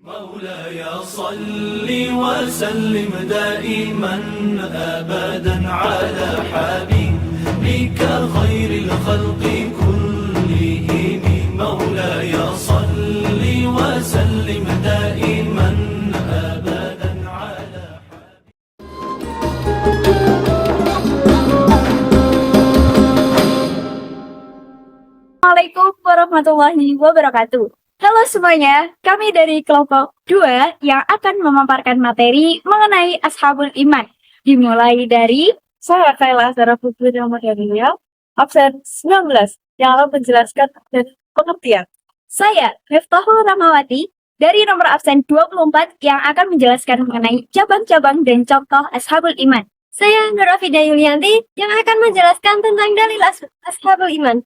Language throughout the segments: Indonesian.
مولاي صل وسلم دائما أبدا على حبيبك خير الخلق كلهم مولاي صل وسلم دائما أبدا على Assalamualaikum warahmatullahi wabarakatuh. Halo semuanya, kami dari kelompok 2 yang akan memaparkan materi mengenai Ashabul Iman. Dimulai dari saya Kayla Zara Putri Ramadhania, absen 19, yang akan menjelaskan dan pengertian. Saya Miftahul Ramawati dari nomor absen 24 yang akan menjelaskan mengenai cabang-cabang dan contoh Ashabul Iman. Saya Nur Afida Yulianti yang akan menjelaskan tentang dalil Ashabul Iman.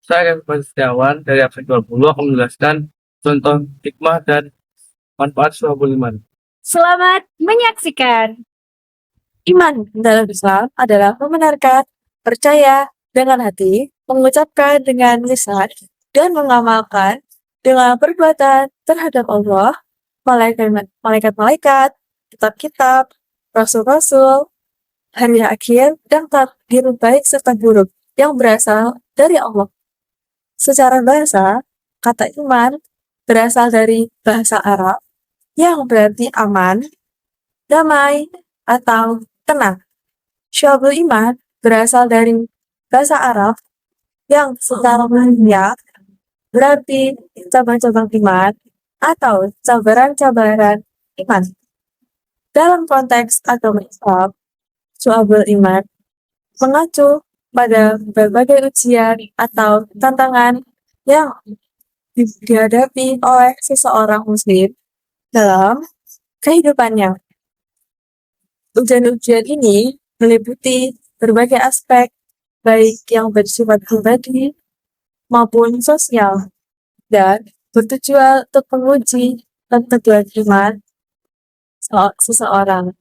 Saya Rifan Setiawan dari absen 20 akan menjelaskan contoh hikmah dan manfaat Ashabul Iman. Selamat menyaksikan. Iman dalam Islam adalah membenarkan, percaya dengan hati, mengucapkan dengan lisan, dan mengamalkan dengan perbuatan terhadap Allah, malaikat-malaikat, kitab-kitab, rasul-rasul, hari akhir, dan takdir baik serta buruk yang berasal dari Allah. Secara bahasa, kata iman berasal dari bahasa Arab yang berarti aman, damai, atau tenang. Syu'abul iman berasal dari bahasa Arab yang secara ilmiah berarti cabang-cabang iman atau cabaran-cabaran iman. Dalam konteks agama Islam, syu'abul iman mengacu pada berbagai ujian atau tantangan yang dihadapi oleh seseorang muslim dalam kehidupannya. Ujian-ujian ini meliputi berbagai aspek, baik yang bersifat pribadi maupun sosial, dan bertujuan untuk menguji keteguhan iman seseorang.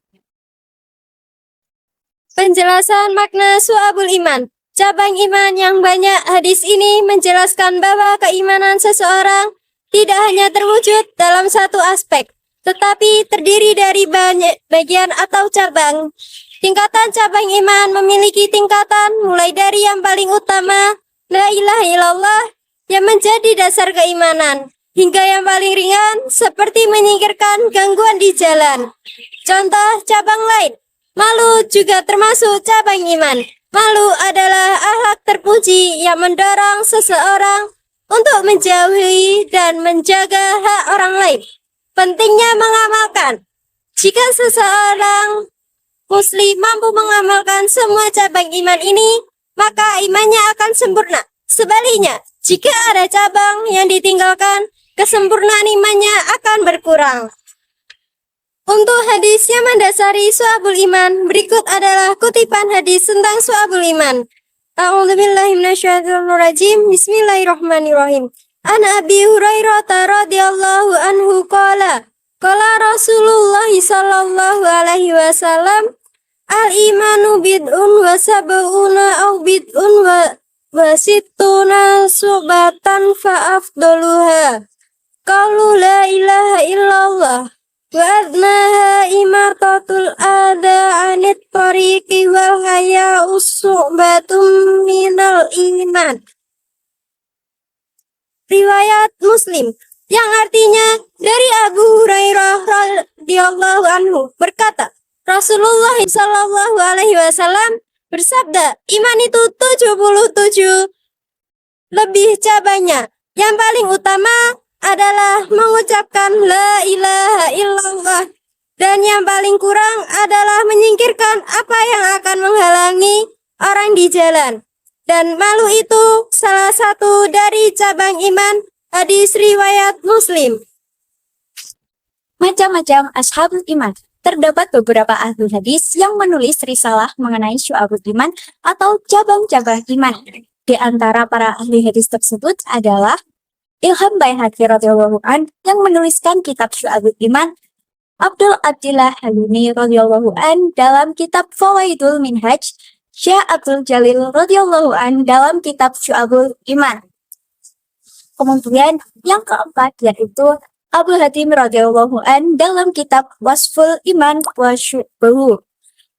Penjelasan makna Syu'abul Iman. Cabang iman yang banyak hadis ini menjelaskan bahwa keimanan seseorang tidak hanya terwujud dalam satu aspek, tetapi terdiri dari banyak bagian atau cabang. Tingkatan cabang iman memiliki tingkatan mulai dari yang paling utama, la ilaha illallah, yang menjadi dasar keimanan, hingga yang paling ringan seperti menyingkirkan gangguan di jalan. Contoh cabang lain, malu juga termasuk cabang iman. Malu adalah akhlak terpuji yang mendorong seseorang untuk menjauhi dan menjaga hak orang lain. Pentingnya mengamalkan. Jika seseorang muslim mampu mengamalkan semua cabang iman ini, maka imannya akan sempurna. Sebaliknya, jika ada cabang yang ditinggalkan, kesempurnaan imannya akan berkurang. Untuk hadis yang mendasari Syu'abul Iman, berikut adalah kutipan hadis tentang Syu'abul Iman. A'udzubillahi minasyaitonirrajim. Bismillahirrahmanirrahim. An Abi Hurairah radhiyallahu anhu qala Rasulullah sallallahu alaihi wasallam, al-imanu bid'un wa sab'una aw bid'un wa sittuna subatan fa afdaluha qalu la ilaha illallah wa adnaha imatatul adha anit tariqi wal haya'u su'batum minal iman. Riwayat Muslim, yang artinya dari Abu Hurairah radhiyallahu anhu berkata, Rasulullah sallallahu alaihi wasallam bersabda, iman itu 77 lebih cabangnya. Yang paling utama adalah mengucapkan la ilaha illallah, dan yang paling kurang adalah menyingkirkan apa yang akan menghalangi orang di jalan. Dan malu itu salah satu dari cabang iman. Hadis riwayat Muslim. Macam-macam Ashabul Iman. Terdapat beberapa ahli hadis yang menulis risalah mengenai Syu'abul Iman atau cabang-cabang iman. Di antara para ahli hadis tersebut adalah Ilham Baihaqi radhiyallahu an yang menuliskan kitab Syu'abul Iman, Abdul Abdillah Halimi radhiyallahu an dalam kitab Fawaidul Minhaj, Syekh Abdul Jalil radhiyallahu an dalam kitab Syu'abul Iman. Kemudian yang keempat yaitu Abu Hatim radhiyallahu an dalam kitab Wasful Iman wa Syu'buhu.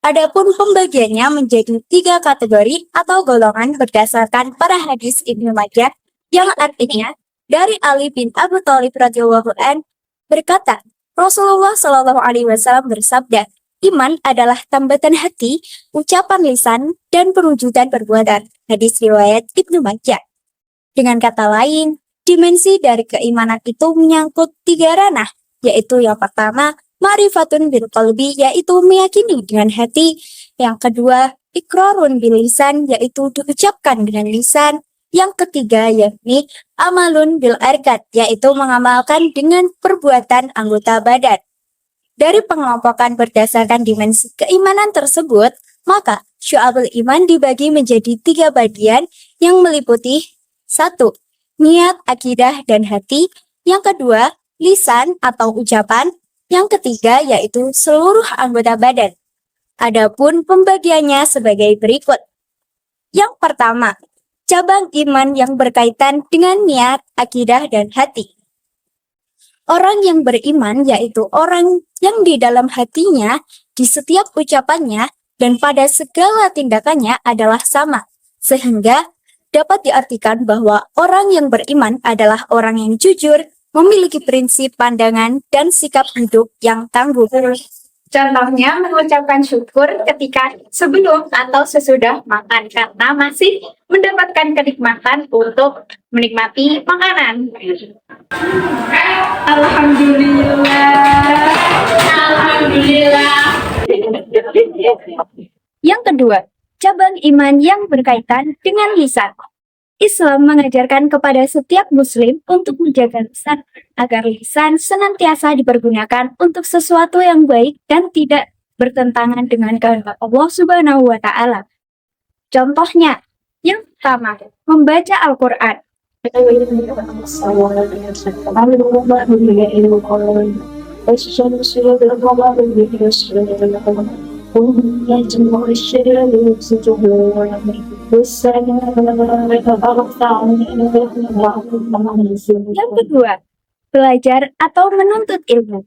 Adapun pembagiannya menjadi 3 kategori atau golongan berdasarkan para hadis Ibnu Majah yang artinya dari Ali bin Abi Thalib radhiyallahu an berkata, Rasulullah Shallallahu alaihi wasallam bersabda, iman adalah tambatan hati, ucapan lisan, dan perwujudan perbuatan. Hadis riwayat Ibnu Majah. Dengan kata lain, dimensi dari keimanan itu menyangkut 3 ranah, yaitu yang pertama, ma'rifatun bil qalbi, yaitu meyakini dengan hati. Yang kedua, iqrarun bil lisan, yaitu diucapkan dengan lisan. Yang ketiga, yakni amalun bil arkat, yaitu mengamalkan dengan perbuatan anggota badan. Dari pengelompokan berdasarkan dimensi keimanan tersebut, maka syu'abul iman dibagi menjadi 3 bagian yang meliputi 1. Niat, akidah, dan hati. Yang kedua, lisan atau ucapan. Yang ketiga yaitu seluruh anggota badan. Adapun pembagiannya sebagai berikut. Yang pertama, cabang iman yang berkaitan dengan niat, akidah, dan hati. Orang yang beriman yaitu orang yang di dalam hatinya, di setiap ucapannya, dan pada segala tindakannya adalah sama. Sehingga dapat diartikan bahwa orang yang beriman adalah orang yang jujur, memiliki prinsip, pandangan, dan sikap hidup yang tangguh. Contohnya mengucapkan syukur ketika sebelum atau sesudah makan karena masih mendapatkan kenikmatan untuk menikmati makanan. Alhamdulillah. Alhamdulillah. Yang kedua, cabang iman yang berkaitan dengan lisan. Islam mengajarkan kepada setiap muslim untuk menjaga lisan, agar lisan senantiasa dipergunakan untuk sesuatu yang baik dan tidak bertentangan dengan kehendak Allah Subhanahu wa Ta'ala. Contohnya, yang pertama, membaca Al-Quran. Yang kedua, belajar atau menuntut ilmu.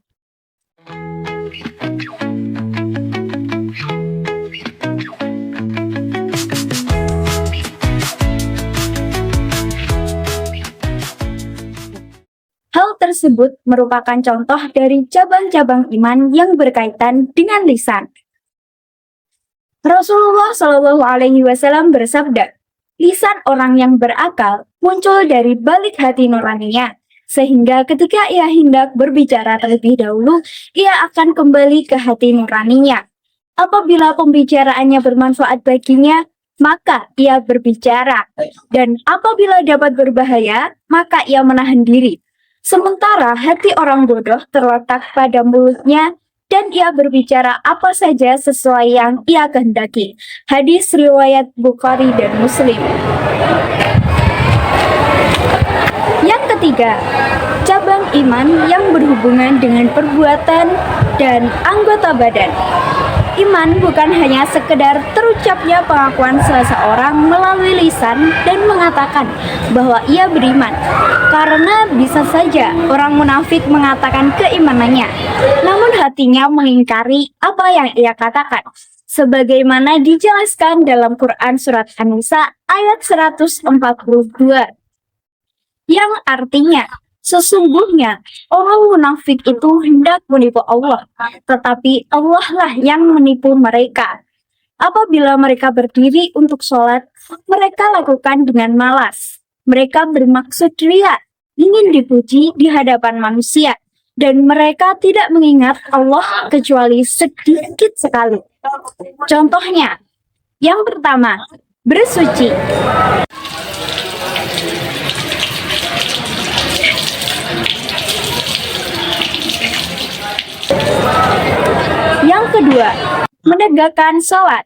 Hal tersebut merupakan contoh dari cabang-cabang iman yang berkaitan dengan lisan. Rasulullah Shallallahu alaihi wasallam bersabda, lisan orang yang berakal muncul dari balik hati nuraninya, sehingga ketika ia hendak berbicara terlebih dahulu, ia akan kembali ke hati nuraninya. Apabila pembicaraannya bermanfaat baginya, maka ia berbicara, dan apabila dapat berbahaya, maka ia menahan diri. Sementara hati orang bodoh terletak pada mulutnya, dan ia berbicara apa saja sesuai yang ia kehendaki. Hadis riwayat Bukhari dan Muslim. Yang ketiga, cabang iman yang berhubungan dengan perbuatan dan anggota badan. Iman bukan hanya sekedar terucapnya pengakuan seseorang melalui lisan dan mengatakan bahwa ia beriman. Karena bisa saja orang munafik mengatakan keimanannya, namun hatinya mengingkari apa yang ia katakan. Sebagaimana dijelaskan dalam Quran Surat An-Nisa ayat 142. Yang artinya, sesungguhnya orang munafik itu hendak menipu Allah, tetapi Allah lah yang menipu mereka. Apabila mereka berdiri untuk sholat, mereka lakukan dengan malas. Mereka bermaksud ria, ingin dipuji di hadapan manusia, dan mereka tidak mengingat Allah kecuali sedikit sekali. Contohnya, yang pertama, bersuci. Yang kedua, menegakkan sholat.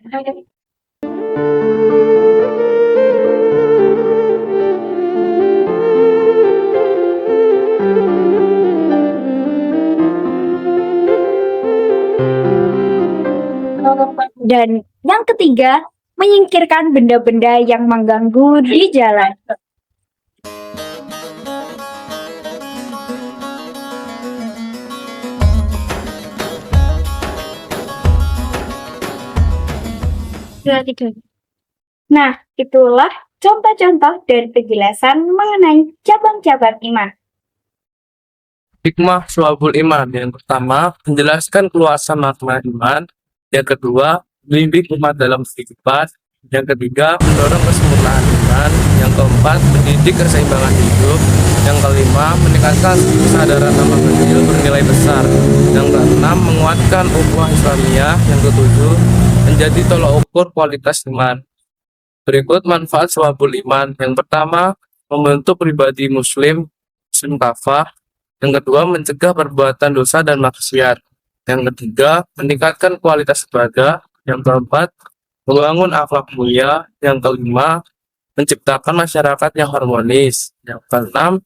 Dan yang ketiga, menyingkirkan benda-benda yang mengganggu di jalan. 2, 3. Nah, itulah contoh-contoh dari penjelasan mengenai cabang-cabang iman. Hikmah Syu'abul Iman. Yang pertama, menjelaskan keluasan makna iman. Yang kedua, membimbing umat dalam kehidupan. Yang ketiga, mendorong kesempurnaan iman. Yang keempat, mendidik keseimbangan hidup. Yang kelima, meningkatkan kesadaran amal kecil bernilai besar. Yang keenam, menguatkan ukhuwah Islamiyah. Yang ketujuh, menjadi tolok ukur kualitas iman. Berikut manfaat Syu'abul Iman. Yang pertama, membentuk pribadi muslim kafah. Yang kedua, mencegah perbuatan dosa dan maksiat. Yang ketiga, meningkatkan kualitas ibadah. Yang keempat, membangun akhlak mulia. Yang kelima, menciptakan masyarakat yang harmonis. Yang keenam,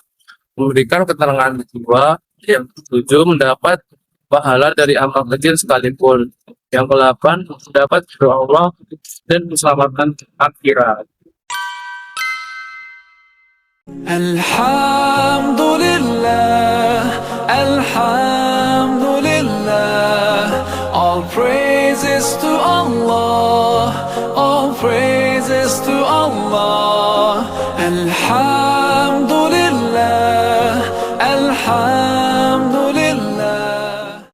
memberikan ketenangan jiwa. Yang ketujuh, mendapat pahala dari amal kecil sekalipun. Yang ke-8, mendapat ridho Allah dan keselamatan akhirat. Alhamdulillah, Alhamdulillah, all praises to Allah, all praises to Allah. Alhamdulillah.